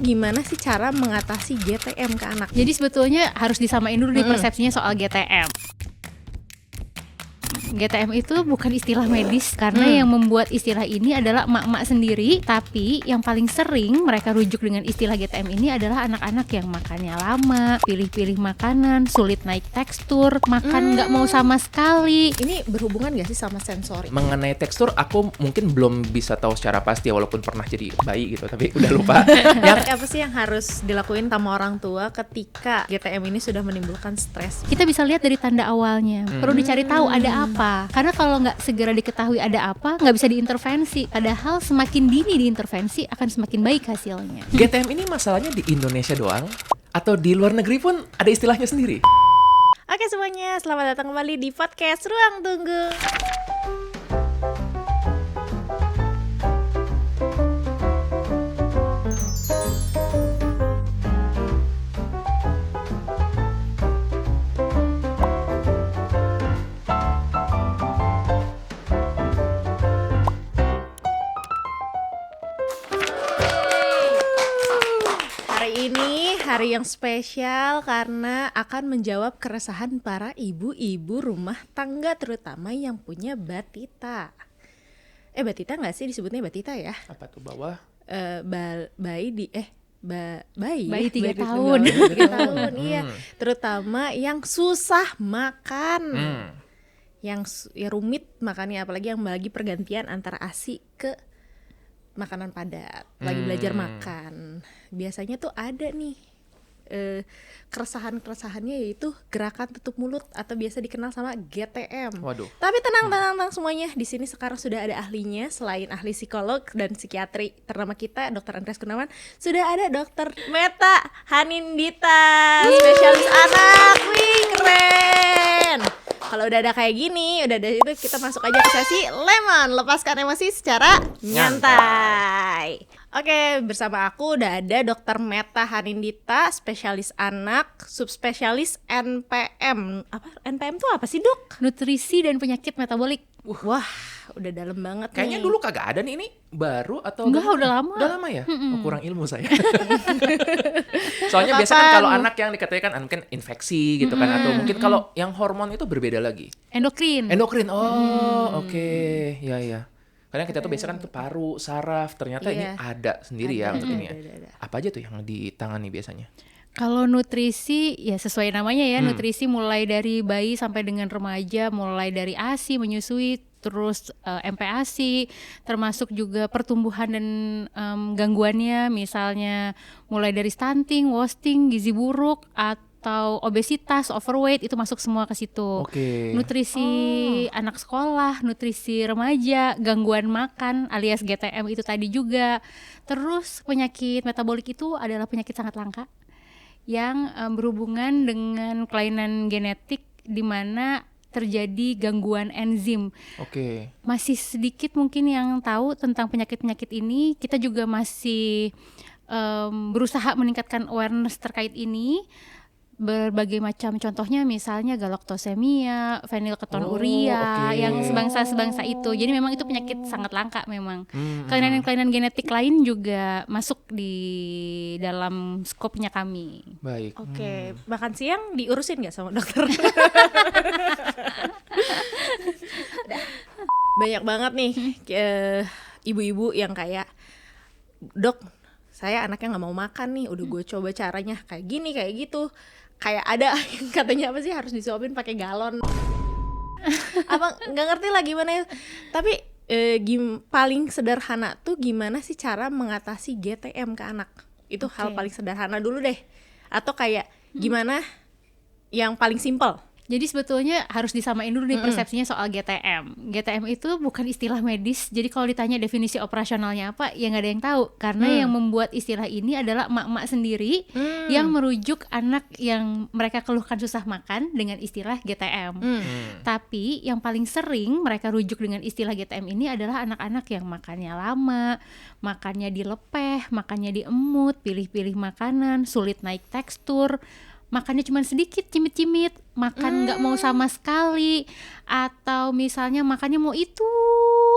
gimana sih cara mengatasi GTM ke anak? Jadi sebetulnya harus disamain dulu nih persepsinya soal GTM. GTM itu bukan istilah medis karena yang membuat istilah ini adalah emak-emak sendiri, tapi yang paling sering mereka rujuk dengan istilah GTM ini adalah anak-anak yang makannya lama, pilih-pilih makanan, sulit naik tekstur, makan nggak mau sama sekali. Ini berhubungan gak sih sama sensori? Mengenai tekstur aku mungkin belum bisa tahu secara pasti ya, walaupun pernah jadi bayi gitu, tapi udah lupa. Apa sih yang harus dilakuin sama orang tua ketika GTM ini sudah menimbulkan stres? Kita bisa lihat dari tanda awalnya, perlu dicari tahu ada apa. Karena kalau nggak segera diketahui ada apa, nggak bisa diintervensi. Padahal semakin dini diintervensi akan semakin baik hasilnya. GTM ini masalahnya di Indonesia doang atau di luar negeri pun ada istilahnya sendiri? Oke semuanya, selamat datang kembali di podcast Ruang Tunggu. Hari yang spesial karena akan menjawab keresahan para ibu-ibu rumah tangga, terutama yang punya batita. Batita nggak sih disebutnya batita ya? Apa tuh bawah? Bayi 3 tahun. 3 tahun, iya. Terutama yang susah makan, yang rumit makannya, apalagi yang lagi pergantian antara ASI ke makanan padat, lagi belajar makan. Biasanya tuh ada nih keresahannya, yaitu gerakan tutup mulut atau biasa dikenal sama GTM. Waduh. Tapi tenang semuanya, di sini sekarang sudah ada ahlinya. Selain ahli psikolog dan psikiatri ternama kita, Dr. Andreas Gunawan, sudah ada Dr. Meta Hanindita, spesialis anak. Wih, keren. Kalau udah ada kayak gini, udah ada itu, kita masuk aja ke sesi Lemon, lepaskan emosi secara nyantai. Oke, bersama aku udah ada Dr. Meta Hanindita, spesialis anak, subspesialis NPM. NPM tuh apa sih, Dok? Nutrisi dan penyakit metabolik. Wah, udah dalam banget. Kayaknya nih. dulu kagak ada nih, ini baru atau Enggak, udah lama. Udah lama ya? Kurang ilmu saya. Soalnya biasa kan kalau anak yang dikatakan mungkin infeksi gitu kan, atau mungkin kalau yang hormon itu berbeda lagi. Endokrin. Oke. Ya. Karena kita tuh biasa kan tuh paru, saraf, ternyata ini ada sendiri ya untuk ini ya. Apa aja tuh yang ditangani biasanya? Kalau nutrisi ya sesuai namanya ya, nutrisi mulai dari bayi sampai dengan remaja, mulai dari ASI, menyusui, terus MPASI, termasuk juga pertumbuhan dan gangguannya, misalnya mulai dari stunting, wasting, gizi buruk, atau obesitas, overweight, itu masuk semua ke situ. Nutrisi anak sekolah, nutrisi remaja, gangguan makan alias GTM itu tadi juga. Terus penyakit metabolik itu adalah penyakit sangat langka yang berhubungan dengan kelainan genetik di mana terjadi gangguan enzim. Masih sedikit mungkin yang tahu tentang penyakit-penyakit ini. Kita juga masih berusaha meningkatkan awareness terkait ini. Berbagai macam contohnya, misalnya galaktosemia, fenilketonuria, yang sebangsa itu. Jadi memang itu penyakit sangat langka memang. Kelainan-kelainan genetik lain juga masuk di dalam skopnya kami. Baik. Oke, makan siang diurusin nggak sama dokter? Banyak banget nih ibu-ibu yang kayak, Dok, saya anaknya nggak mau makan nih, udah gue coba caranya kayak gini kayak gitu. Kayak ada yang katanya apa sih, harus disuapin pakai galon. Apa nggak ngerti lah gimana ya. Tapi paling sederhana tuh gimana sih cara mengatasi GTM ke anak? Itu hal paling sederhana dulu deh. Atau kayak gimana yang paling simpel? Jadi sebetulnya harus disamain dulu nih persepsinya soal GTM. GTM itu bukan istilah medis. Jadi kalau ditanya definisi operasionalnya apa, ya nggak ada yang tahu. Karena yang membuat istilah ini adalah emak-emak sendiri yang merujuk anak yang mereka keluhkan susah makan dengan istilah GTM. Tapi yang paling sering mereka rujuk dengan istilah GTM ini adalah anak-anak yang makannya lama, makannya dilepeh, makannya diemut, pilih-pilih makanan, sulit naik tekstur, makannya cuma sedikit, cimit-cimit, makan nggak mau sama sekali, atau misalnya makannya mau itu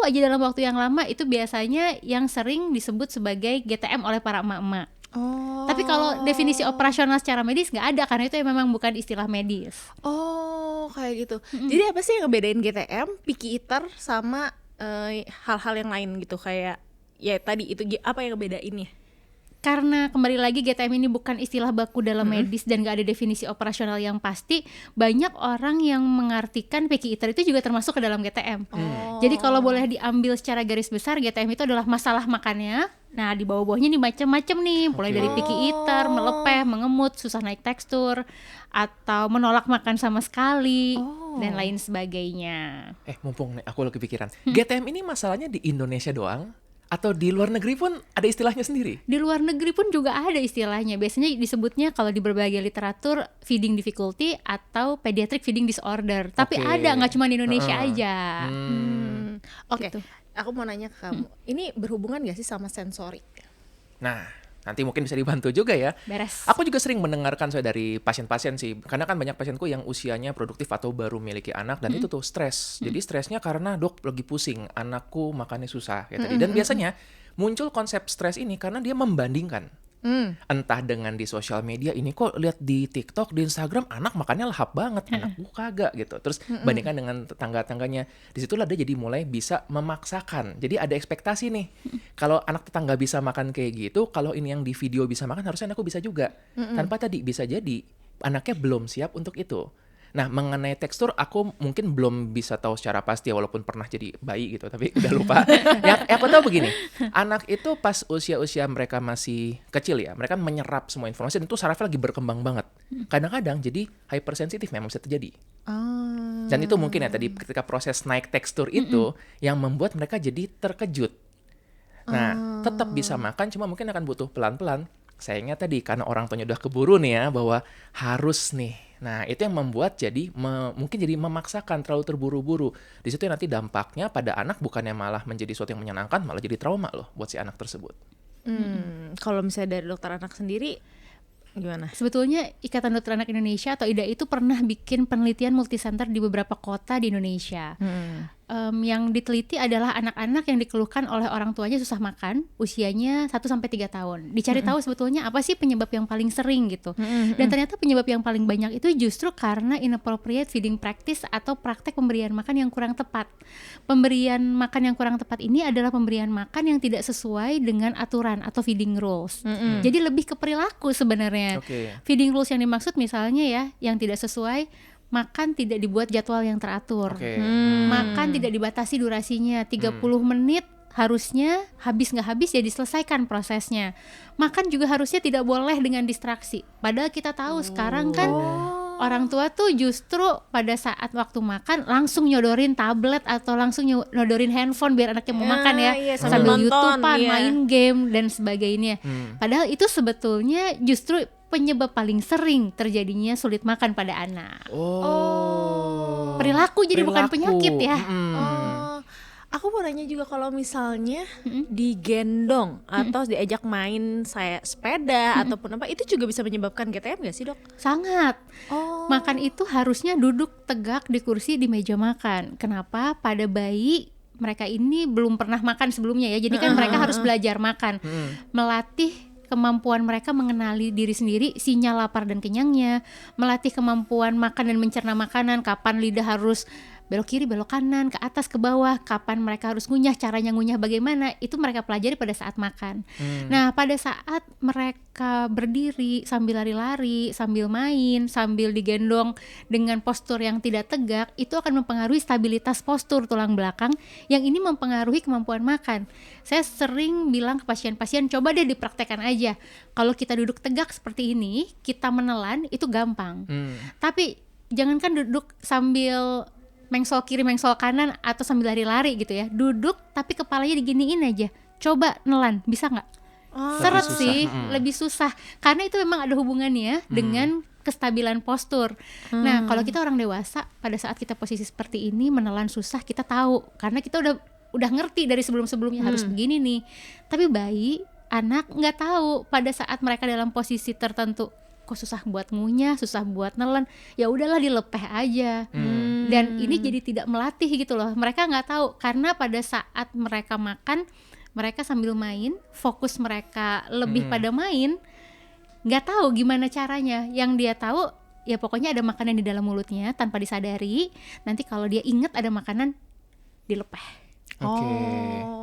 aja dalam waktu yang lama. Itu biasanya yang sering disebut sebagai GTM oleh para emak-emak. Oh. Tapi kalau definisi operasional secara medis nggak ada, karena itu memang bukan istilah medis. Oh, kayak gitu. Jadi apa sih yang ngebedain GTM, picky eater sama hal-hal yang lain gitu, kayak ya tadi itu apa yang ngebedainnya? Karena kembali lagi GTM ini bukan istilah baku dalam medis dan gak ada definisi operasional yang pasti, banyak orang yang mengartikan picky eater itu juga termasuk ke dalam GTM. Jadi kalau boleh diambil secara garis besar, GTM itu adalah masalah makannya. Nah, di bawah-bawahnya nih macam-macam nih, mulai dari picky eater, melepeh, mengemut, susah naik tekstur, atau menolak makan sama sekali, dan lain sebagainya. Mumpung nih aku lagi pikiran, GTM ini masalahnya di Indonesia doang atau di luar negeri pun ada istilahnya sendiri? Di luar negeri pun juga ada istilahnya. Biasanya disebutnya kalau di berbagai literatur feeding difficulty atau pediatric feeding disorder. Tapi ada, nggak cuma di Indonesia aja. Oke, Gitu. aku mau nanya ke kamu, ini berhubungan gak sih sama sensori? Nah, nanti mungkin bisa dibantu juga ya. Beres. Aku juga sering mendengarkan dari pasien-pasien sih, karena kan banyak pasienku yang usianya produktif atau baru memiliki anak, dan itu tuh stres. Jadi stresnya karena dok lagi pusing, anakku makannya susah kayak tadi. Dan biasanya muncul konsep stres ini karena dia membandingkan. Entah dengan di sosial media, ini kok lihat di TikTok, di Instagram anak makannya lahap banget, anakku kagak gitu. Terus bandingkan dengan tetangga-tetangganya. Disitulah dia jadi mulai bisa memaksakan. Jadi ada ekspektasi nih. Kalau anak tetangga bisa makan kayak gitu, kalau ini yang di video bisa makan, harusnya anakku bisa juga. Tanpa tadi bisa jadi anaknya belum siap untuk itu. Nah, mengenai tekstur aku mungkin belum bisa tahu secara pasti ya, walaupun pernah jadi bayi gitu, tapi udah lupa. Yang aku tahu begini, anak itu pas usia-usia mereka masih kecil ya, mereka menyerap semua informasi dan itu sarafnya lagi berkembang banget. Kadang-kadang jadi hypersensitif memang bisa terjadi. Dan itu mungkin ya tadi ketika proses naik tekstur itu yang membuat mereka jadi terkejut. Nah, tetap bisa makan, cuma mungkin akan butuh pelan-pelan. Sayangnya tadi karena orang tuanya udah keburu nih ya, bahwa harus nih. Nah, itu yang membuat jadi mungkin jadi memaksakan, terlalu terburu-buru. Di situ nanti dampaknya pada anak bukannya malah menjadi sesuatu yang menyenangkan, malah jadi trauma loh buat si anak tersebut. Kalau misalnya dari dokter anak sendiri gimana? Sebetulnya Ikatan Dokter Anak Indonesia atau IDA itu pernah bikin penelitian multisenter di beberapa kota di Indonesia. Yang diteliti adalah anak-anak yang dikeluhkan oleh orang tuanya susah makan, usianya 1-3 tahun. Dicari tahu sebetulnya apa sih penyebab yang paling sering gitu. Dan ternyata penyebab yang paling banyak itu justru karena inappropriate feeding practice atau praktek pemberian makan yang kurang tepat. Pemberian makan yang kurang tepat ini adalah pemberian makan yang tidak sesuai dengan aturan atau feeding rules. Jadi lebih ke perilaku sebenarnya. Feeding rules yang dimaksud misalnya ya, yang tidak sesuai, makan tidak dibuat jadwal yang teratur. Makan tidak dibatasi durasinya, 30 menit harusnya habis nggak habis ya diselesaikan prosesnya. Makan juga harusnya tidak boleh dengan distraksi. Padahal kita tahu sekarang kan orang tua tuh justru pada saat waktu makan langsung nyodorin tablet atau langsung nyodorin handphone biar anaknya mau makan ya, sambil YouTubean, main game dan sebagainya. Padahal itu sebetulnya justru penyebab paling sering terjadinya sulit makan pada anak. Perilaku jadi bukan penyakit ya. Aku mau nanya juga, kalau misalnya digendong atau diajak main sepeda ataupun apa, itu juga bisa menyebabkan GTM gak sih dok? Sangat. Makan itu harusnya duduk tegak di kursi di meja makan. Kenapa? Pada bayi mereka ini belum pernah makan sebelumnya ya, jadi kan mereka harus belajar makan, melatih kemampuan mereka mengenali diri sendiri, sinyal lapar dan kenyangnya, melatih kemampuan makan dan mencerna makanan, kapan lidah harus belok kiri, belok kanan, ke atas, ke bawah, kapan mereka harus ngunyah, caranya ngunyah bagaimana, itu mereka pelajari pada saat makan. Nah, pada saat mereka berdiri sambil lari-lari, sambil main, sambil digendong dengan postur yang tidak tegak, itu akan mempengaruhi stabilitas postur tulang belakang, yang ini mempengaruhi kemampuan makan. Saya sering bilang ke pasien-pasien, coba deh dipraktekkan aja. Kalau kita duduk tegak seperti ini, kita menelan, itu gampang. Tapi jangankan duduk sambil mengsol kiri, mengsol kanan, atau sambil lari-lari gitu ya. Duduk tapi kepalanya diginiin aja. Coba nelan, bisa nggak? Seret sih, lebih susah. Karena itu memang ada hubungannya dengan kestabilan postur. Nah, kalau kita orang dewasa, pada saat kita posisi seperti ini, menelan susah, kita tahu. Karena kita udah ngerti dari sebelum-sebelumnya harus begini nih. Tapi bayi, anak nggak tahu pada saat mereka dalam posisi tertentu. Kok susah buat ngunyah, susah buat nelen, ya udahlah dilepeh aja. Dan ini jadi tidak melatih gitu loh. Mereka nggak tahu karena pada saat mereka makan, mereka sambil main, fokus mereka lebih pada main, nggak tahu gimana caranya. Yang dia tahu ya pokoknya ada makanan di dalam mulutnya tanpa disadari. Nanti kalau dia ingat ada makanan, dilepeh. Oke. Oh.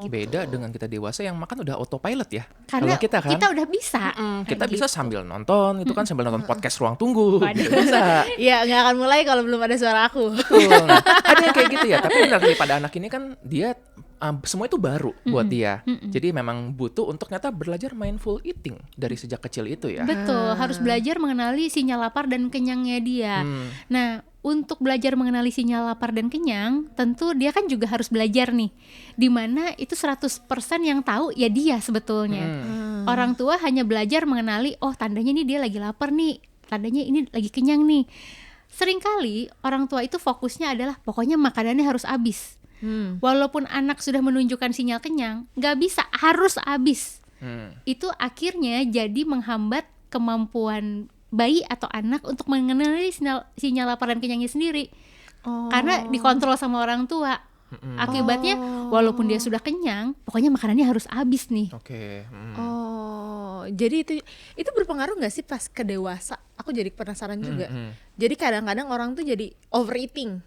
Beda dengan kita dewasa yang makan udah autopilot ya. Karena Kalau kita kan udah bisa. kita bisa sambil nonton, itu kan sambil nonton podcast Ruang Tunggu. Waduh. Gitu, bisa. Iya, nggak akan mulai kalau belum ada suara aku. Betul. Nah, ada yang kayak gitu ya, tapi benar sih pada anak ini kan dia semua itu baru buat dia. Jadi memang butuh untuk nyata belajar mindful eating dari sejak kecil itu ya. Betul, harus belajar mengenali sinyal lapar dan kenyangnya dia. Nah, untuk belajar mengenali sinyal lapar dan kenyang, tentu dia kan juga harus belajar nih. Dimana itu 100% yang tahu ya dia sebetulnya. Orang tua hanya belajar mengenali, oh tandanya nih dia lagi lapar nih, tandanya ini lagi kenyang nih. Seringkali orang tua itu fokusnya adalah pokoknya makanannya harus habis. Walaupun anak sudah menunjukkan sinyal kenyang, nggak bisa, harus habis. Itu akhirnya jadi menghambat kemampuan bayi atau anak untuk mengenali sinyal lapar dan kenyangnya sendiri. Karena dikontrol sama orang tua. Akibatnya walaupun dia sudah kenyang, pokoknya makanannya harus habis nih. Oke. Oh, jadi itu berpengaruh nggak sih pas ke dewasa? Aku jadi penasaran juga. Jadi kadang-kadang orang tuh jadi overeating,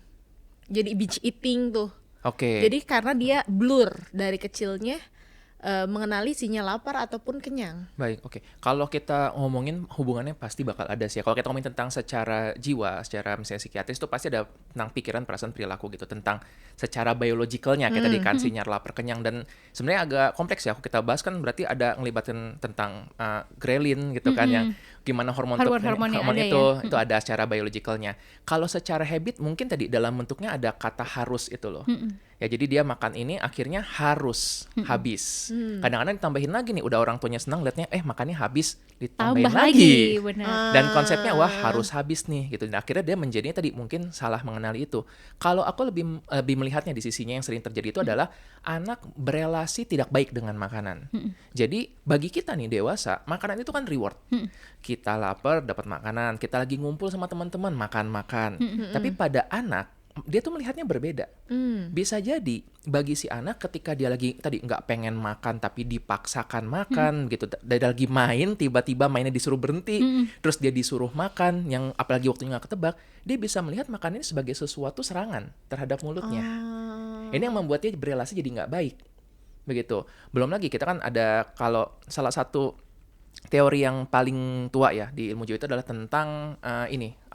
jadi binge eating tuh. Oke. Jadi karena dia blur dari kecilnya mengenali sinyal lapar ataupun kenyang. Baik, oke. Kalau kita ngomongin hubungannya pasti bakal ada sih. Kalau kita ngomongin tentang secara jiwa, secara misalnya psikiatris itu pasti ada tentang pikiran, perasaan, perilaku gitu, tentang secara biologikalnya kayak tadi kan sinyal lapar, kenyang, dan sebenarnya agak kompleks ya. Kalau kita bahas kan berarti ada ngelibatin tentang ghrelin gitu kan, yang gimana Hormon-hormon yang ada itu ada secara biologikalnya. Kalau secara habit mungkin tadi dalam bentuknya ada kata harus itu loh. Ya jadi dia makan ini akhirnya harus habis. Kadang-kadang ditambahin lagi nih, udah orang tuanya senang liatnya makannya habis, ditambahin Tambah lagi. benar. Dan konsepnya wah harus habis nih gitu. Dan akhirnya dia menjadinya tadi mungkin salah mengenali itu. Kalau aku lebih melihatnya di sisinya yang sering terjadi itu adalah anak berelasi tidak baik dengan makanan. Jadi bagi kita nih dewasa, makanan itu kan reward. Kita lapar dapat makanan, kita lagi ngumpul sama teman-teman makan-makan. Tapi pada anak dia tuh melihatnya berbeda. Bisa jadi bagi si anak ketika dia lagi tadi nggak pengen makan tapi dipaksakan makan gitu, dia lagi main tiba-tiba mainnya disuruh berhenti, terus dia disuruh makan yang apalagi waktunya nggak ketebak, dia bisa melihat makan ini sebagai sesuatu serangan terhadap mulutnya. Ini yang membuat dia berelasi jadi nggak baik begitu. Belum lagi kita kan ada, kalau salah satu teori yang paling tua ya di ilmu jiwa itu adalah tentang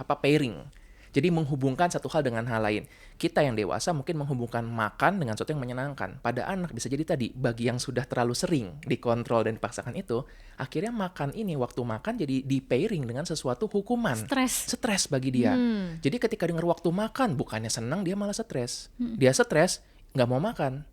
pairing. Jadi menghubungkan satu hal dengan hal lain. Kita yang dewasa mungkin menghubungkan makan dengan sesuatu yang menyenangkan. Pada anak bisa jadi tadi, bagi yang sudah terlalu sering dikontrol dan dipaksakan itu, akhirnya makan ini, waktu makan jadi di-pairing dengan sesuatu hukuman. Stres bagi dia. Jadi ketika dengar waktu makan, bukannya senang, dia malah stres. Dia stres, nggak mau makan,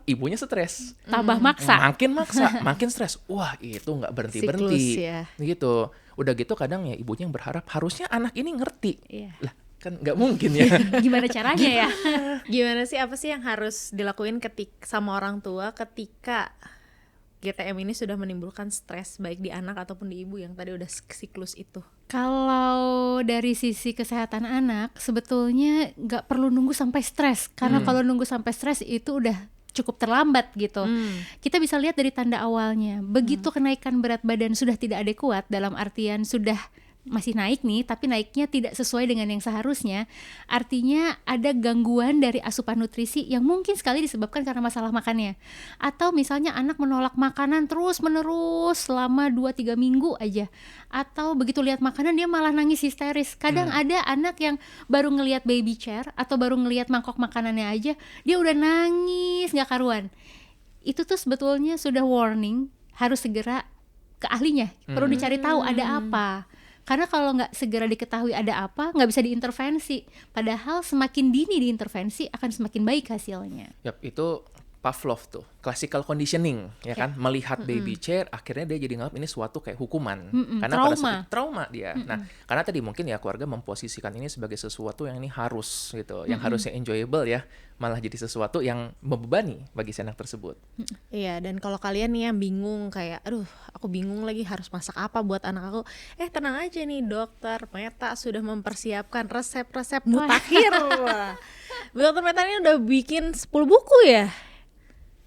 ibunya stres. Tambah maksa. Makin maksa, makin stres. Wah itu nggak berhenti-berhenti. Siklus ya. Gitu. Udah gitu kadang ya ibunya yang berharap harusnya anak ini ngerti. Iya. Lah kan nggak mungkin ya. Gimana caranya ya? Gimana sih, apa sih yang harus dilakuin sama orang tua ketika GTM ini sudah menimbulkan stres baik di anak ataupun di ibu yang tadi udah siklus itu? Kalau dari sisi kesehatan anak, sebetulnya nggak perlu nunggu sampai stres. Karena kalau nunggu sampai stres itu udah cukup terlambat gitu. Kita bisa lihat dari tanda awalnya. Begitu kenaikan berat badan sudah tidak adekuat, dalam artian sudah masih naik nih, tapi naiknya tidak sesuai dengan yang seharusnya, artinya ada gangguan dari asupan nutrisi yang mungkin sekali disebabkan karena masalah makannya. Atau misalnya anak menolak makanan terus menerus selama 2-3 minggu aja. Atau begitu lihat makanan dia malah nangis histeris. Kadang ada anak yang baru ngelihat baby chair atau baru ngelihat mangkok makanannya aja, dia udah nangis gak karuan. Itu tuh sebetulnya sudah warning, harus segera ke ahlinya, perlu dicari tahu ada apa. Karena kalau nggak segera diketahui ada apa, nggak bisa diintervensi. Padahal semakin dini diintervensi akan semakin baik hasilnya. Yap, itu Pavlov tuh, classical conditioning, ya kan? Melihat baby chair, akhirnya dia jadi nganggap ini suatu kayak hukuman. Karena pada saat itu trauma dia. Nah, karena tadi mungkin ya keluarga memposisikan ini sebagai sesuatu yang ini harus gitu, yang harusnya enjoyable ya, malah jadi sesuatu yang membebani bagi si anak tersebut. Iya, dan kalau kalian nih yang bingung kayak, aduh aku bingung lagi harus masak apa buat anak aku, tenang aja nih, dokter Meta sudah mempersiapkan resep-resep mutakhir. Dokter Meta ini udah bikin 10 buku ya?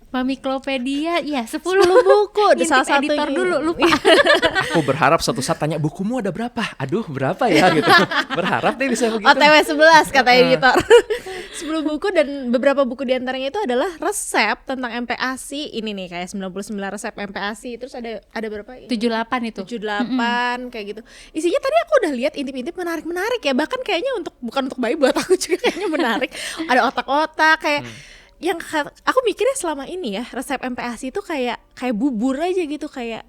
Mamiklopedia ya 10 buku di Ngintip salah satu editor dulu lupa. Aku berharap suatu saat tanya bukumu ada berapa? Aduh, berapa ya gitu. Berharap deh bisa begitu. OTW 11 kata editor. 10 buku dan beberapa buku diantaranya itu adalah resep tentang MPASI. Ini nih kayak 99 resep MPASI. Terus ada berapa? 78 itu. 78 kayak gitu. Isinya tadi aku udah lihat intip-intip menarik ya. Bahkan kayaknya bukan untuk bayi, buat aku juga kayaknya menarik. Ada otak-otak kayak yang aku mikirnya selama ini ya, resep MPASI itu kayak bubur aja gitu, kayak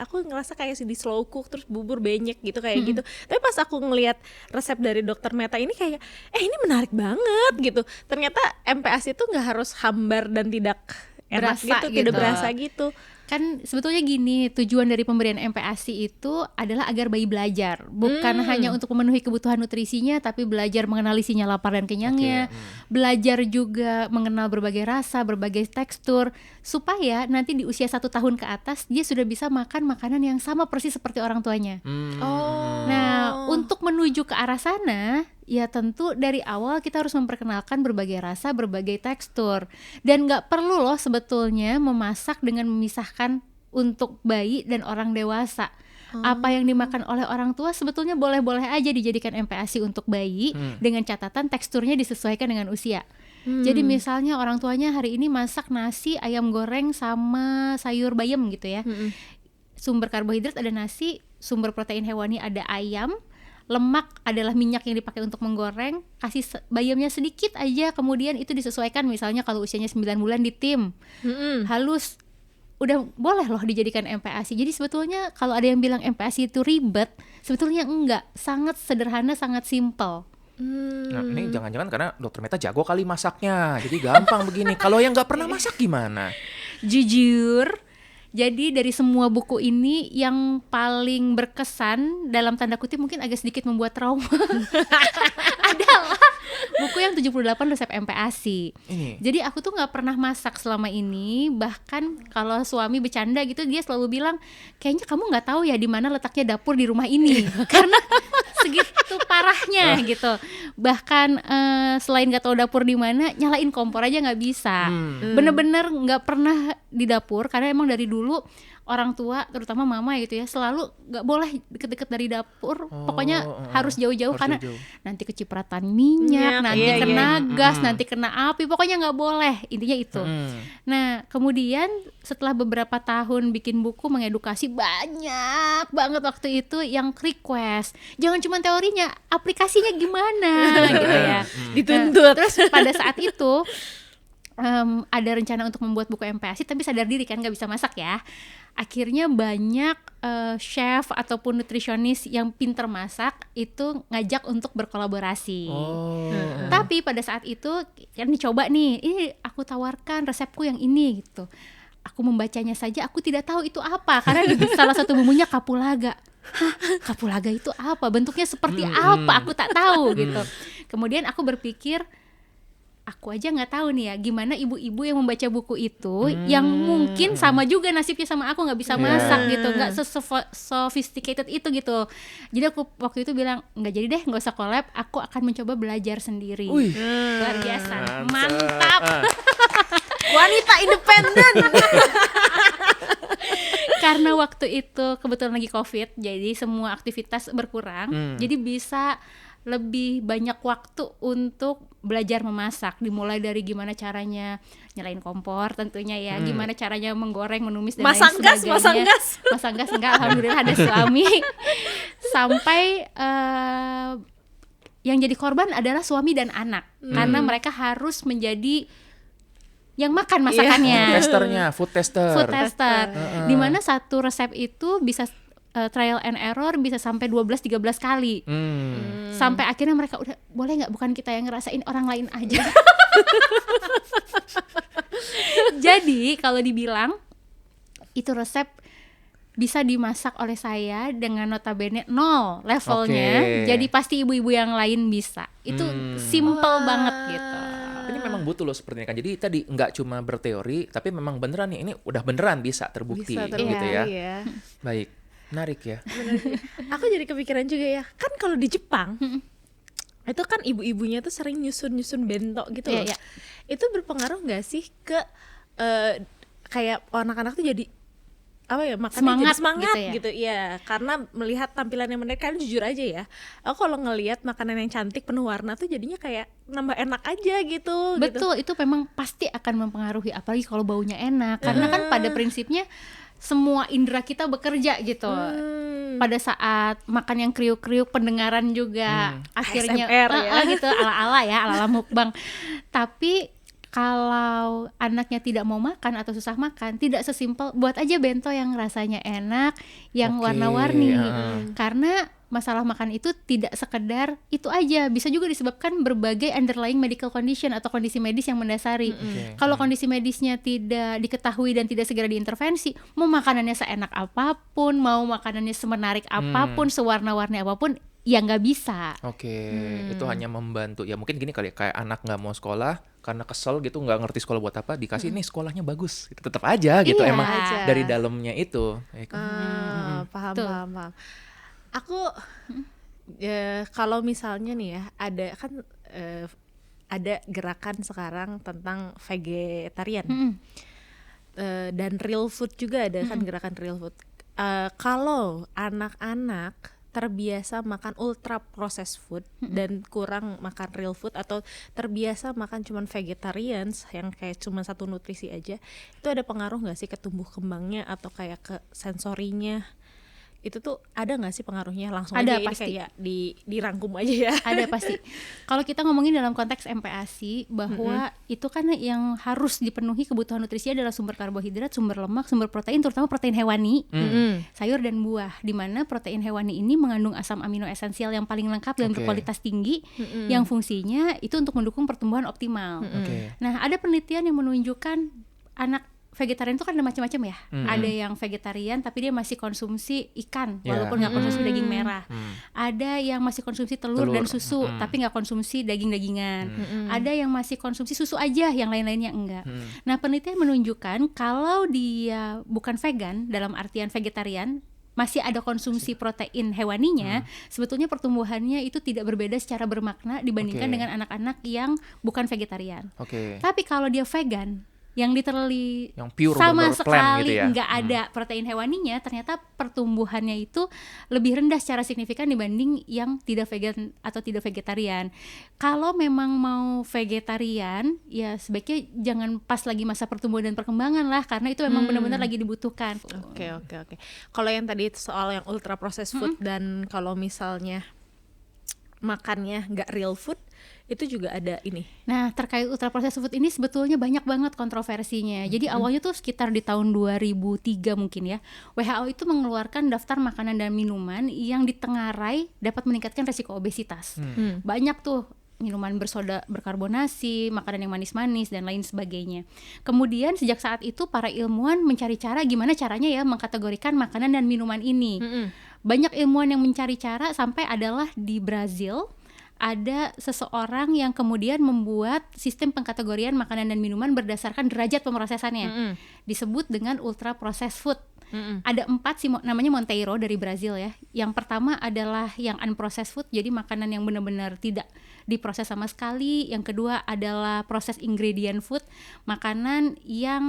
aku ngerasa kayak di slow cook terus bubur benyek gitu kayak gitu. Tapi pas aku ngelihat resep dari Dokter Meta ini kayak ini menarik banget gitu. Ternyata MPASI itu nggak harus hambar dan tidak enak Berasa gitu, tidak gitu. berasa gitu. Kan sebetulnya gini, tujuan dari pemberian MPASI itu adalah agar bayi belajar, bukan hanya untuk memenuhi kebutuhan nutrisinya, tapi belajar mengenali sinyal lapar dan kenyangnya, belajar juga mengenal berbagai rasa, berbagai tekstur, supaya nanti di usia 1 tahun ke atas dia sudah bisa makan makanan yang sama persis seperti orang tuanya. Nah, untuk menuju ke arah sana, ya tentu dari awal kita harus memperkenalkan berbagai rasa, berbagai tekstur. Dan gak perlu loh sebetulnya memasak dengan memisahkan untuk bayi dan orang dewasa. Apa yang dimakan oleh orang tua sebetulnya boleh-boleh aja dijadikan MPASI untuk bayi, dengan catatan teksturnya disesuaikan dengan usia. Jadi misalnya orang tuanya hari ini masak nasi, ayam goreng sama sayur bayam gitu ya. Sumber karbohidrat ada nasi, sumber protein hewani ada ayam, lemak adalah minyak yang dipakai untuk menggoreng, kasih bayamnya sedikit aja, kemudian itu disesuaikan, misalnya kalau usianya 9 bulan ditim, halus, udah boleh loh dijadikan MPASI. Jadi sebetulnya kalau ada yang bilang MPASI itu ribet, sebetulnya enggak, sangat sederhana, sangat simple. Nah, ini jangan-jangan karena Dokter Meta jago kali masaknya, jadi gampang begini. Kalau yang nggak pernah masak gimana? Jujur, jadi dari semua buku ini yang paling berkesan dalam tanda kutip mungkin agak sedikit membuat trauma adalah buku yang 78 resep MPASI. Jadi aku tuh nggak pernah masak selama ini, bahkan kalau suami bercanda gitu dia selalu bilang kayaknya kamu nggak tahu ya di mana letaknya dapur di rumah ini karena segitu parahnya gitu. Bahkan selain nggak tahu dapur di mana, nyalain kompor aja nggak bisa. Bener-bener nggak pernah di dapur karena emang dari dulu orang tua terutama mama gitu ya selalu nggak boleh deket-deket dari dapur. Pokoknya harus jauh-jauh karena nanti kecipratan minyak, nanti kena gas, nanti kena api, pokoknya nggak boleh, intinya itu. Nah kemudian setelah beberapa tahun bikin buku mengedukasi, banyak banget waktu itu yang request jangan cuma teorinya, aplikasinya gimana gitu ya, dituntut. Nah, terus pada saat itu ada rencana untuk membuat buku MPASI, tapi sadar diri kan nggak bisa masak ya. Akhirnya banyak chef ataupun nutrisionis yang pinter masak itu ngajak untuk berkolaborasi. Tapi pada saat itu kan dicoba nih, ini aku tawarkan resepku yang ini gitu. Aku membacanya saja, aku tidak tahu itu apa karena di salah satu bumbunya kapulaga. Kapulaga itu apa? Bentuknya seperti apa? Aku tak tahu gitu. Kemudian aku berpikir, aku aja nggak tahu nih ya gimana ibu-ibu yang membaca buku itu yang mungkin sama juga nasibnya sama aku, nggak bisa masak gitu, nggak sophisticated itu gitu. Jadi aku waktu itu bilang nggak jadi deh, nggak usah collab, aku akan mencoba belajar sendiri. Luar biasa, mantap. Wanita independen. Karena waktu itu kebetulan lagi COVID, jadi semua aktivitas berkurang, jadi bisa lebih banyak waktu untuk belajar memasak, dimulai dari gimana caranya nyalain kompor tentunya ya, gimana caranya menggoreng, menumis dan lain sebagainya. Masang gas enggak, alhamdulillah ada suami. Sampai yang jadi korban adalah suami dan anak, karena mereka harus menjadi yang makan masakannya. Food tester. Dimana satu resep itu bisa trial and error bisa sampai 12-13 kali. Sampai akhirnya mereka udah, boleh nggak bukan kita yang ngerasain, orang lain aja. Jadi kalau dibilang itu resep bisa dimasak oleh saya dengan notabene 0 levelnya, jadi pasti ibu-ibu yang lain bisa. Itu simple banget gitu. Ini memang butuh loh seperti ini kan. Jadi tadi nggak cuma berteori, tapi memang beneran nih, ini udah beneran bisa terbukti gitu ya. Baik. Menarik ya. Aku jadi kepikiran juga ya, kan kalau di Jepang itu kan ibu-ibunya tuh sering nyusun bento gitu loh. Iya, iya. Itu berpengaruh nggak sih ke kayak anak-anak tuh jadi apa ya, makannya jadi semangat gitu ya, karena melihat tampilannya mereka. Kan jujur aja ya, aku kalau ngelihat makanan yang cantik penuh warna tuh jadinya kayak nambah enak aja gitu. Betul, itu memang pasti akan mempengaruhi, apalagi kalau baunya enak. Karena kan pada prinsipnya semua indera kita bekerja gitu. Pada saat makan yang kriuk-kriuk, pendengaran juga akhirnya ASMR ya. gitu, ala-ala ya, ala-ala mukbang. Tapi kalau anaknya tidak mau makan atau susah makan, tidak sesimpel buat aja bento yang rasanya enak, yang Oke, warna-warni. Karena masalah makan itu tidak sekedar itu aja, bisa juga disebabkan berbagai underlying medical condition atau kondisi medis yang mendasari. Kalau kondisi medisnya tidak diketahui dan tidak segera diintervensi, mau makanannya seenak apapun, mau makanannya semenarik apapun, sewarna-warni apapun, ya nggak bisa. Itu hanya membantu. Ya mungkin gini kali, kayak anak nggak mau sekolah karena kesel gitu, nggak ngerti sekolah buat apa, dikasih nih sekolahnya bagus, gitu. Tetap aja gitu, Iya. emang Aja. dari dalamnya itu. Paham, Betul. paham. Aku kalau misalnya nih ya, ada kan ada gerakan sekarang tentang vegetarian. Dan real food juga ada kan, gerakan real food. Kalau anak-anak terbiasa makan ultra processed food dan kurang makan real food, atau terbiasa makan cuman vegetarian yang kayak cuman satu nutrisi aja, itu ada pengaruh nggak sih ke tumbuh kembangnya atau kayak ke sensorinya? Itu tuh ada nggak sih pengaruhnya? Langsung Ada, aja pasti. ini kayak dirangkum aja ya. Ada pasti. Kalau kita ngomongin dalam konteks MPASI, bahwa itu kan yang harus dipenuhi kebutuhan nutrisi adalah sumber karbohidrat, sumber lemak, sumber protein, terutama protein hewani, sayur dan buah. Di mana protein hewani ini mengandung asam amino esensial yang paling lengkap dan berkualitas tinggi, yang fungsinya itu untuk mendukung pertumbuhan optimal. Nah, ada penelitian yang menunjukkan anak vegetarian itu kan ada macam-macam ya. Ada yang vegetarian tapi dia masih konsumsi ikan walaupun nggak konsumsi daging merah. Ada yang masih konsumsi telur dan susu tapi nggak konsumsi daging-dagingan. Ada yang masih konsumsi susu aja, yang lain-lainnya enggak. Nah, penelitian menunjukkan kalau dia bukan vegan dalam artian vegetarian, masih ada konsumsi protein hewaninya, sebetulnya pertumbuhannya itu tidak berbeda secara bermakna dibandingkan dengan anak-anak yang bukan vegetarian. Tapi kalau dia vegan, yang literally yang pure sama bener-bener plant sekali gitu ya. nggak ada protein hewaninya, ternyata pertumbuhannya itu lebih rendah secara signifikan dibanding yang tidak vegan atau tidak vegetarian. Kalau memang mau vegetarian, ya sebaiknya jangan pas lagi masa pertumbuhan dan perkembangan lah, karena itu memang benar-benar lagi dibutuhkan. Oke. Kalau yang tadi soal yang ultra processed food dan kalau misalnya makannya nggak real food, itu juga ada ini. Nah, terkait ultra processed food ini sebetulnya banyak banget kontroversinya. Jadi awalnya tuh sekitar di tahun 2003 mungkin ya, WHO itu mengeluarkan daftar makanan dan minuman yang ditengarai dapat meningkatkan resiko obesitas. Banyak tuh minuman bersoda berkarbonasi, makanan yang manis-manis dan lain sebagainya. Kemudian sejak saat itu para ilmuwan mencari cara gimana caranya ya mengkategorikan makanan dan minuman ini. Banyak ilmuwan yang mencari cara sampai adalah di Brazil ada seseorang yang kemudian membuat sistem pengkategorian makanan dan minuman berdasarkan derajat pemrosesannya. Disebut dengan ultra processed food. Ada 4 sih, namanya Monteiro dari Brazil ya. Yang pertama adalah yang unprocessed food, jadi makanan yang benar-benar tidak diproses sama sekali. Yang kedua adalah processed ingredient food, makanan yang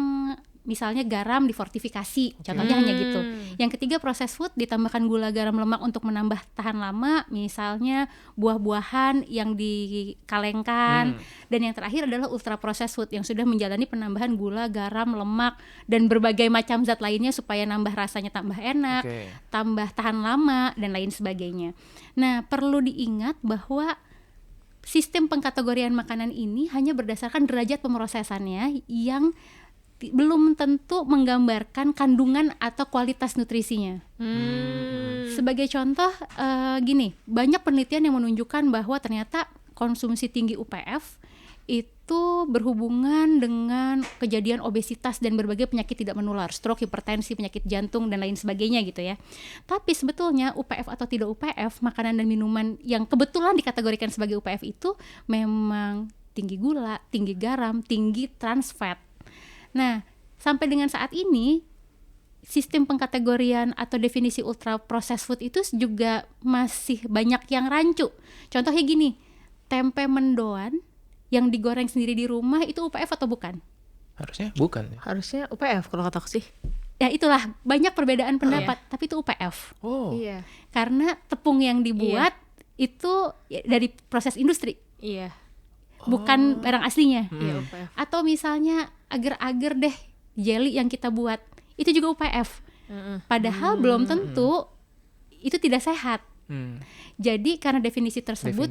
misalnya garam difortifikasi, contohnya hanya gitu. Yang ketiga processed food, ditambahkan gula, garam, lemak untuk menambah tahan lama, misalnya buah-buahan yang dikalengkan. Dan yang terakhir adalah ultra processed food yang sudah menjalani penambahan gula, garam, lemak dan berbagai macam zat lainnya supaya nambah rasanya tambah enak, tambah tahan lama dan lain sebagainya. Nah, perlu diingat bahwa sistem pengkategorian makanan ini hanya berdasarkan derajat pemrosesannya yang belum tentu menggambarkan kandungan atau kualitas nutrisinya. Sebagai contoh, gini, banyak penelitian yang menunjukkan bahwa ternyata konsumsi tinggi UPF itu berhubungan dengan kejadian obesitas dan berbagai penyakit tidak menular, stroke, hipertensi, penyakit jantung dan lain sebagainya gitu ya. Tapi sebetulnya UPF atau tidak UPF, makanan dan minuman yang kebetulan dikategorikan sebagai UPF itu memang tinggi gula, tinggi garam, tinggi trans fat. Nah, sampai dengan saat ini sistem pengkategorian atau definisi ultra processed food itu juga masih banyak yang rancu. Contohnya gini, tempe mendoan yang digoreng sendiri di rumah itu UPF atau bukan? Harusnya bukan. Harusnya UPF kalau kataku sih. Ya itulah, banyak perbedaan pendapat, tapi itu UPF. Oh. Iya. Karena tepung yang dibuat itu ya dari proses industri, Iya. bukan barang aslinya. Iya UPF. Atau misalnya agar-agar deh jelly yang kita buat, itu juga UPF. Padahal belum tentu itu tidak sehat. Jadi karena definisi tersebut,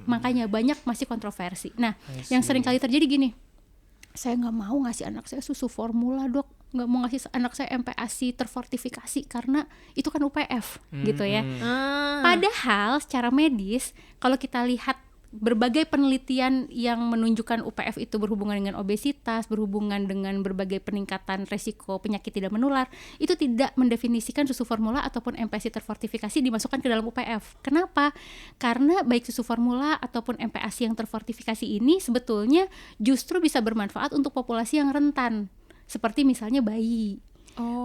makanya banyak masih kontroversi. Nah, yang sering kali terjadi gini, saya nggak mau ngasih anak saya susu formula, dok, nggak mau ngasih anak saya MPASI terfortifikasi karena itu kan UPF gitu ya. Padahal secara medis kalau kita lihat berbagai penelitian yang menunjukkan UPF itu berhubungan dengan obesitas, berhubungan dengan berbagai peningkatan resiko penyakit tidak menular, itu tidak mendefinisikan susu formula ataupun MPASI terfortifikasi dimasukkan ke dalam UPF. Kenapa? Karena baik susu formula ataupun MPASI yang terfortifikasi ini sebetulnya justru bisa bermanfaat untuk populasi yang rentan, seperti misalnya bayi.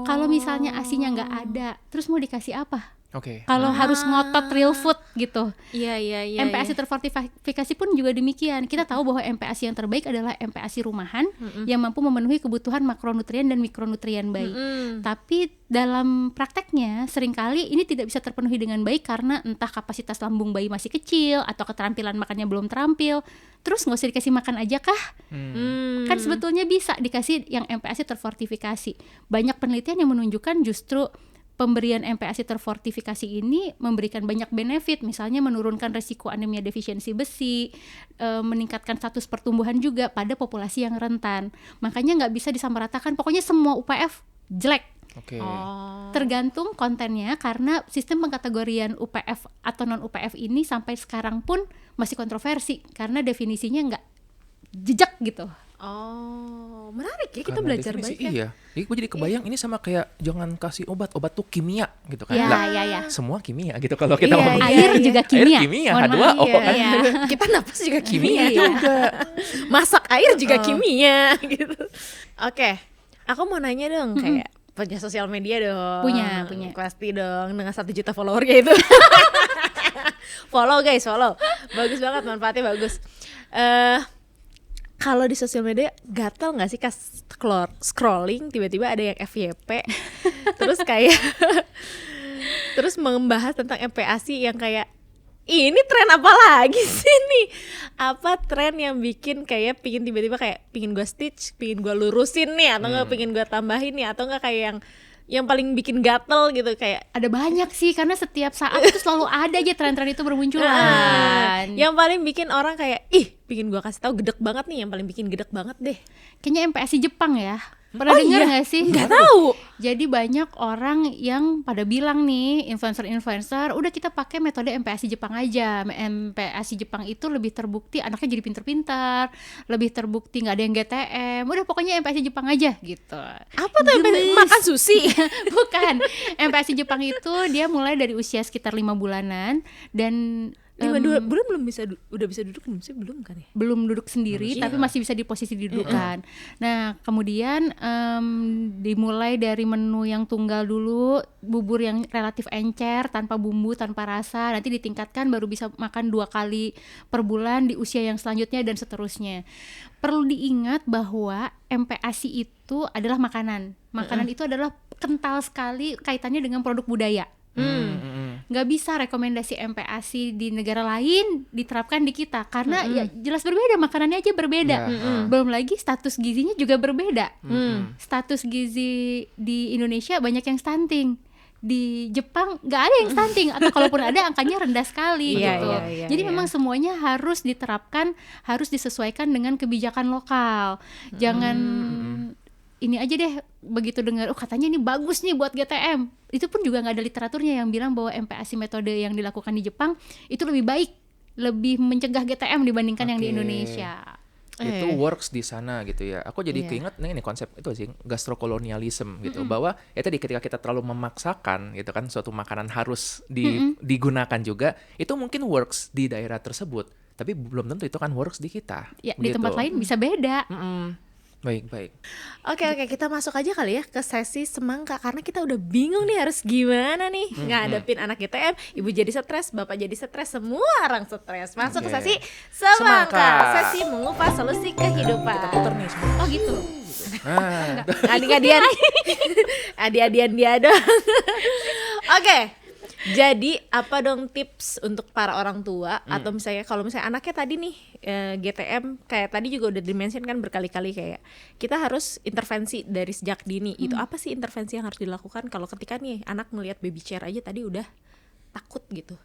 Kalau misalnya ASI-nya nggak ada, terus mau dikasih apa? Oke. Kalau harus ngotot real food gitu. Iya. MPASI terfortifikasi pun juga demikian. Kita tahu bahwa MPASI yang terbaik adalah MPASI rumahan yang mampu memenuhi kebutuhan makronutrien dan mikronutrien bayi. Tapi dalam prakteknya seringkali ini tidak bisa terpenuhi dengan baik karena entah kapasitas lambung bayi masih kecil atau keterampilan makannya belum terampil. Terus nggak usah dikasih makan aja kah? Kan sebetulnya bisa dikasih yang MPASI terfortifikasi. Banyak penelitian yang menunjukkan justru pemberian MPASI terfortifikasi ini memberikan banyak benefit, misalnya menurunkan resiko anemia defisiensi besi, meningkatkan status pertumbuhan juga pada populasi yang rentan. Makanya nggak bisa disamaratakan, pokoknya semua UPF jelek. Oke. Tergantung kontennya, karena sistem pengkategorian UPF atau non UPF ini sampai sekarang pun masih kontroversi karena definisinya nggak jejak gitu. Oh, menarik ya, kita Karena belajar definisi, banyak. Iya. Jadi gue jadi kebayang ini sama kayak jangan kasih obat tuh kimia gitu kan. Ya, Lah, ya. Semua kimia gitu kalau kita Iya, ngomong. Air juga kimia. Air kimia, Mohon H2O maaf. kan. Iya. Kita napas juga kimia Iya. juga. Masak air juga kimia gitu. Oke, aku mau nanya dong, kayak punya sosial media dong. Punya. Pasti dong, dengan 1 juta followernya itu. Follow guys, follow. Bagus banget, manfaatnya bagus. Kalau di sosial media gatel nggak sih kas scrolling tiba-tiba ada yang FYP terus kayak terus membahas tentang MPASI yang kayak ini tren apa lagi sih nih, apa tren yang bikin kayak pingin tiba-tiba kayak pingin gue stitch, pingin gue lurusin nih, atau nggak pingin gue tambahin nih, atau nggak kayak yang paling bikin gatel gitu, kayak Ada banyak sih, karena setiap saat itu selalu ada aja tren-tren itu bermunculan. yang paling bikin orang kayak ih pingin gue kasih tahu, gedek banget nih, yang paling bikin gedek banget deh. Kayaknya MPASI Jepang ya. Pernah dengar nggak sih? Nggak tahu. Jadi banyak orang yang pada bilang nih, influencer udah kita pakai metode MPASI Jepang aja. MPASI Jepang itu lebih terbukti anaknya jadi pinter-pinter, lebih terbukti nggak ada yang GTM. Udah pokoknya MPASI Jepang aja gitu. Apa tuh makan sushi? Bukan. MPASI Jepang itu dia mulai dari usia sekitar 5 bulanan dan 5 bulan udah bisa duduk kan? Belum kan ya? belum duduk sendiri, Manusia. tapi masih bisa di posisi didudukan. Nah, kemudian dimulai dari menu yang tunggal dulu, bubur yang relatif encer, tanpa bumbu, tanpa rasa. Nanti ditingkatkan baru bisa makan 2 kali per bulan di usia yang selanjutnya dan seterusnya. Perlu diingat bahwa MPASI itu adalah makanan. Makanan itu adalah kental sekali kaitannya dengan produk budaya. Nggak bisa rekomendasi MPASI di negara lain diterapkan di kita karena ya jelas berbeda, makanannya aja berbeda. Belum lagi status gizinya juga berbeda. Status gizi di Indonesia banyak yang stunting, di Jepang nggak ada yang stunting, atau kalaupun ada angkanya rendah sekali gitu. Jadi memang semuanya harus diterapkan, harus disesuaikan dengan kebijakan lokal. Jangan ini aja deh, begitu dengar katanya ini bagus nih buat GTM, itu pun juga nggak ada literaturnya yang bilang bahwa MPASI metode yang dilakukan di Jepang itu lebih baik, lebih mencegah GTM dibandingkan yang di Indonesia. Itu works di sana gitu ya. Aku jadi keinget nih konsep itu sih, gastrokolonialisme gitu, bahwa ya tadi ketika kita terlalu memaksakan gitu kan suatu makanan harus digunakan juga, itu mungkin works di daerah tersebut, tapi belum tentu itu kan works di kita. Ya, di tempat lain bisa beda. Baik. Oke, kita masuk aja kali ya ke sesi semangka karena kita udah bingung nih harus gimana nih ngadepin anak GTM, ibu jadi stres, bapak jadi stres, semua orang stres. Masuk ke Oke. sesi semangka, Semangka. sesi mengupas solusi kehidupan. Kita putar nih semua. Oh gitu. Nah, Adik-adian, adik-adian dia doang. Oke, jadi apa dong tips untuk para orang tua atau misalnya kalau misalnya anaknya tadi nih GTM kayak tadi juga udah dimention kan berkali-kali kayak kita harus intervensi dari sejak dini. Itu apa sih intervensi yang harus dilakukan kalau ketika nih anak melihat baby chair aja tadi udah takut gitu?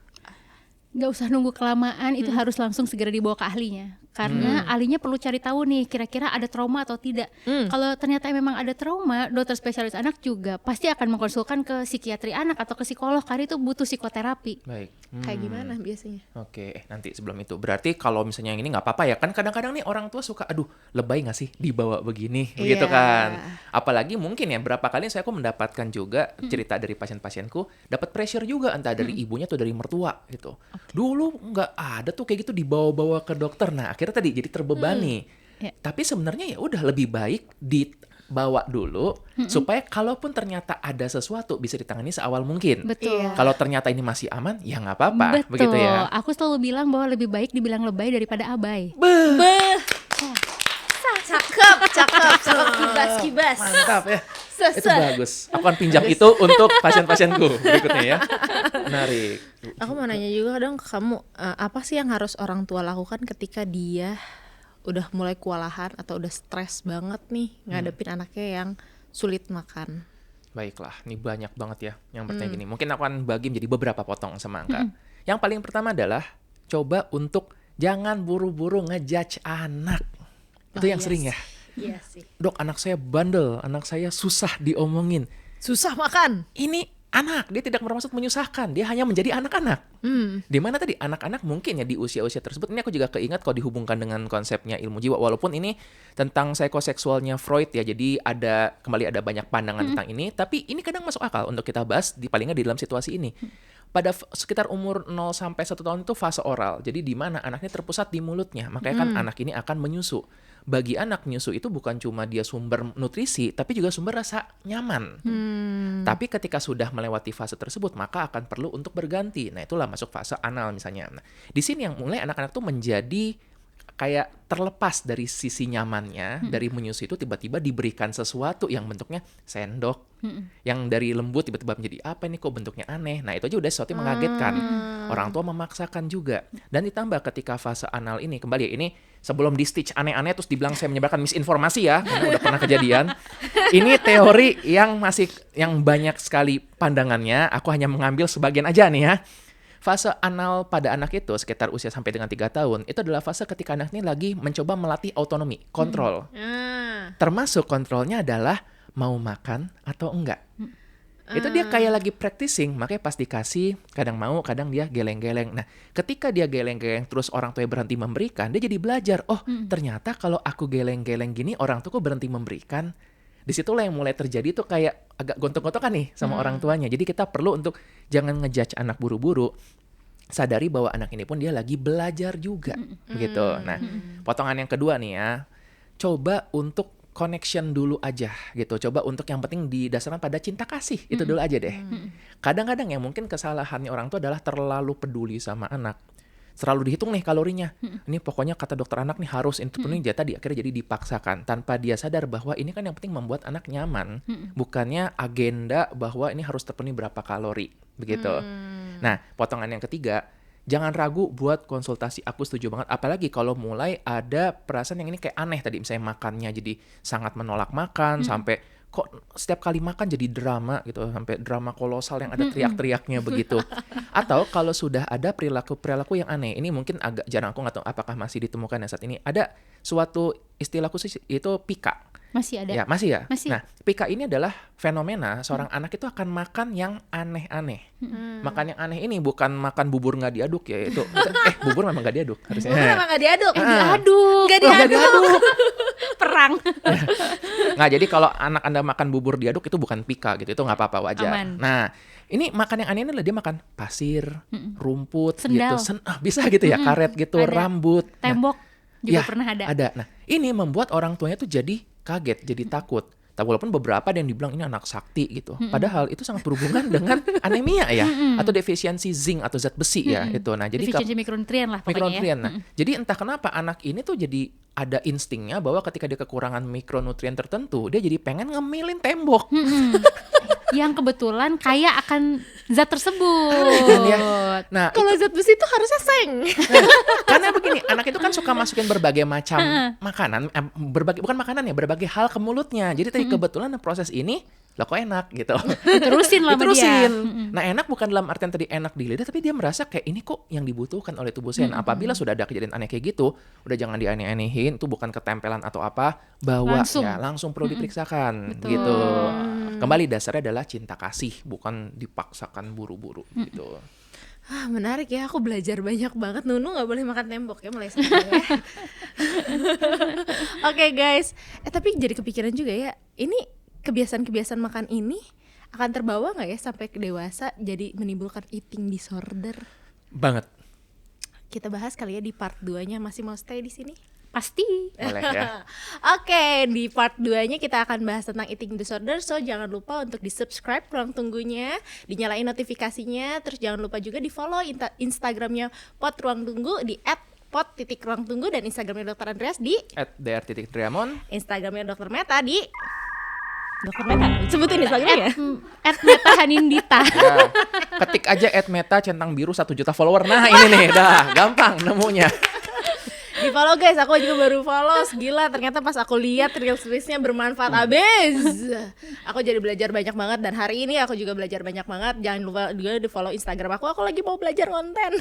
Nggak usah nunggu kelamaan, itu harus langsung segera dibawa ke ahlinya. Karena ahlinya perlu cari tahu nih kira-kira ada trauma atau tidak. Kalau ternyata memang ada trauma, dokter spesialis anak juga pasti akan mengkonsulkan ke psikiatri anak atau ke psikolog karena itu butuh psikoterapi. baik. Kayak gimana biasanya? Oke, nanti sebelum itu berarti kalau misalnya yang ini nggak apa-apa ya kan kadang-kadang nih orang tua suka aduh lebay nggak sih dibawa begini begitu Iya. kan. Apalagi mungkin ya berapa kali aku mendapatkan juga cerita dari pasien-pasienku dapat pressure juga entah dari ibunya atau dari mertua gitu. Dulu nggak ada tuh kayak gitu dibawa-bawa ke dokter. Nah akhirnya tadi jadi terbebani. Ya. Tapi sebenarnya ya udah lebih baik dibawa dulu supaya kalaupun ternyata ada sesuatu bisa ditangani seawal mungkin. Betul. Iya. Kalau ternyata ini masih aman ya nggak apa-apa Betul. begitu ya. Aku selalu bilang bahwa lebih baik dibilang lebay daripada abai. Beh. Cakep, kibas. Mantap ya. Itu Sesat. bagus. Aku akan pinjam itu untuk pasien-pasienku berikutnya ya. Menarik. Aku mau nanya juga dong ke kamu, apa sih yang harus orang tua lakukan ketika dia udah mulai kewalahan atau udah stres banget nih ngadepin anaknya yang sulit makan? Baiklah, ini banyak banget ya yang bertanya gini. Mungkin aku akan bagi menjadi beberapa potong semangka. Yang paling pertama adalah coba untuk jangan buru-buru ngejudge anak. Itu yang yes. sering ya. Iya sih. Dok, anak saya bandel, anak saya susah diomongin. Susah makan. Ini anak, dia tidak bermaksud menyusahkan, dia hanya menjadi anak-anak. Di mana tadi anak-anak mungkin ya di usia-usia tersebut, ini aku juga keingat kalau dihubungkan dengan konsepnya ilmu jiwa, walaupun ini tentang psikoseksualnya Freud ya, jadi kembali ada banyak pandangan tentang ini, tapi ini kadang masuk akal untuk kita bahas palingnya di dalam situasi ini. Pada sekitar umur 0 sampai 1 tahun itu fase oral, jadi di mana anaknya terpusat di mulutnya, makanya kan anak ini akan menyusu. Bagi anak nyusu itu bukan cuma dia sumber nutrisi, tapi juga sumber rasa nyaman. Tapi ketika sudah melewati fase tersebut, maka akan perlu untuk berganti. Nah, itulah masuk fase anal misalnya. Nah, di sini yang mulai anak-anak tuh menjadi kayak terlepas dari sisi nyamannya, dari menyusui itu tiba-tiba diberikan sesuatu yang bentuknya sendok, yang dari lembut tiba-tiba menjadi apa ini kok bentuknya aneh. Nah itu aja udah sesuatu yang mengagetkan. Orang tua memaksakan juga. Dan ditambah ketika fase anal ini, kembali ya ini sebelum di stitch aneh-aneh terus dibilang saya menyebarkan misinformasi ya, karena udah pernah kejadian. Ini teori yang banyak sekali pandangannya, aku hanya mengambil sebagian aja nih ya. Fase anal pada anak itu sekitar usia sampai dengan 3 tahun, itu adalah fase ketika anak ini lagi mencoba melatih autonomi, kontrol. Termasuk kontrolnya adalah mau makan atau enggak. Itu dia kayak lagi practicing, makanya pas dikasih kadang mau, kadang dia geleng-geleng. Nah, ketika dia geleng-geleng terus orang tua berhenti memberikan, dia jadi belajar, oh ternyata kalau aku geleng-geleng gini orang tuaku berhenti memberikan. Disitulah yang mulai terjadi tuh kayak agak gontok-gontokan nih sama orang tuanya. Jadi kita perlu untuk jangan ngejudge anak buru-buru. Sadari bahwa anak ini pun dia lagi belajar juga. Begitu. Nah, potongan yang kedua nih ya. Coba untuk connection dulu aja gitu. Coba untuk yang penting didasarkan pada cinta kasih. Itu dulu aja deh. Kadang-kadang yang mungkin kesalahannya orang tua adalah terlalu peduli sama anak. Selalu dihitung nih kalorinya. Ini pokoknya kata dokter anak nih harus itu penuhi dia tadi akhirnya jadi dipaksakan tanpa dia sadar bahwa ini kan yang penting membuat anak nyaman, bukannya agenda bahwa ini harus terpenuhi berapa kalori begitu. Nah, potongan yang ketiga, jangan ragu buat konsultasi. Aku setuju banget apalagi kalau mulai ada perasaan yang ini kayak aneh tadi misalnya makannya jadi sangat menolak makan sampai kok setiap kali makan jadi drama gitu, sampai drama kolosal yang ada teriak-teriaknya begitu. Atau kalau sudah ada perilaku yang aneh, ini mungkin agak jarang, aku nggak tahu apakah masih ditemukan ya saat ini. Ada suatu istilah khusus itu pika. Masih ada. Ya, masih ya? Masih. Nah, pika ini adalah fenomena seorang anak itu akan makan yang aneh-aneh. Makan yang aneh ini bukan makan bubur nggak diaduk ya, itu. Bubur memang nggak diaduk harusnya. Memang gak diaduk. Diaduk. Nggak Nggak diaduk. Perang. Nah, jadi kalau anak Anda makan bubur diaduk itu bukan pika gitu, itu nggak apa-apa, wajar. Aman. Nah, ini makan yang aneh ini adalah dia makan pasir, rumput Sendal. gitu, bisa gitu ya, karet gitu, Ada. rambut. Nah, Tembok juga ya, pernah ada. Nah, ini membuat orang tuanya tuh jadi kaget, jadi takut. Tapi walaupun beberapa ada yang dibilang ini anak sakti gitu. Padahal itu sangat berhubungan dengan anemia ya, atau defisiensi zinc atau zat besi ya itu. Nah, jadi Defisiensi mikronutrien lah pokoknya mikronutrien. ya. Nah, jadi entah kenapa anak ini tuh jadi ada instingnya bahwa ketika dia kekurangan mikronutrien tertentu, dia jadi pengen ngemilin tembok. Yang kebetulan kaya akan zat tersebut. Nah, Kalau zat besi itu harusnya seng. karena begini, anak itu kan suka masukin berbagai macam makanan, bukan makanan ya, berbagai hal ke mulutnya. Jadi tadi kebetulan proses ini, loh kok enak gitu. Diterusin lah sama dia. Diterusin. Nah, enak bukan dalam artian tadi enak di lidah, tapi dia merasa kayak ini kok yang dibutuhkan oleh tubuh saya. Nah, apabila sudah ada kejadian aneh kayak gitu, udah jangan dianeh-anehin, itu bukan ketempelan atau apa, bawa Langsung. ya langsung perlu diperiksakan Betul. gitu. Kembali dasarnya adalah cinta kasih, bukan dipaksakan buru-buru gitu. Menarik ya, aku belajar banyak banget. Nunu nggak boleh makan tembok ya mulai sekarang ya. Oke guys, tapi jadi kepikiran juga ya, ini kebiasaan-kebiasaan makan ini akan terbawa nggak ya sampai ke dewasa jadi menimbulkan eating disorder? Banget. Kita bahas kali ya di part 2-nya. Masih mau stay di sini? Pasti. Boleh ya. Oke, di part 2-nya kita akan bahas tentang eating disorder. So jangan lupa untuk di-subscribe Ruang Tunggunya, dinyalain notifikasinya, terus jangan lupa juga di-follow Instagramnya Pot Ruang Tunggu di @pot.ruangtunggu dan Instagramnya Dr. Andreas di @dr.driamon. Instagramnya Dr. Meta di Dr. Meta. Sebutin Instagramnya ya. @Meta Hanindita. Ya, ketik aja @meta centang biru 1 juta follower. Nah, ini nih, dah gampang nemunya. Di follow guys, aku juga baru follow. Gila, ternyata pas aku lihat reels-reelsnya bermanfaat abis. Aku jadi belajar banyak banget dan hari ini aku juga belajar banyak banget. Jangan lupa juga di follow Instagram aku lagi mau belajar konten.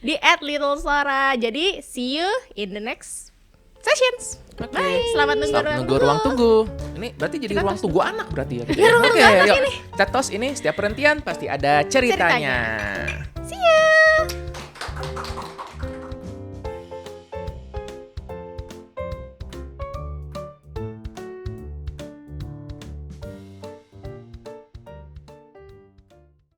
Di @littlesora. Jadi see you in the next sessions. Bye. Selamat nunggu Ruang Tunggu. Ini berarti jadi ruang tunggu anak berarti ya. Ya, ruang tunggu anak yuk. ini. Kita tos ini setiap perhentian pasti ada ceritanya.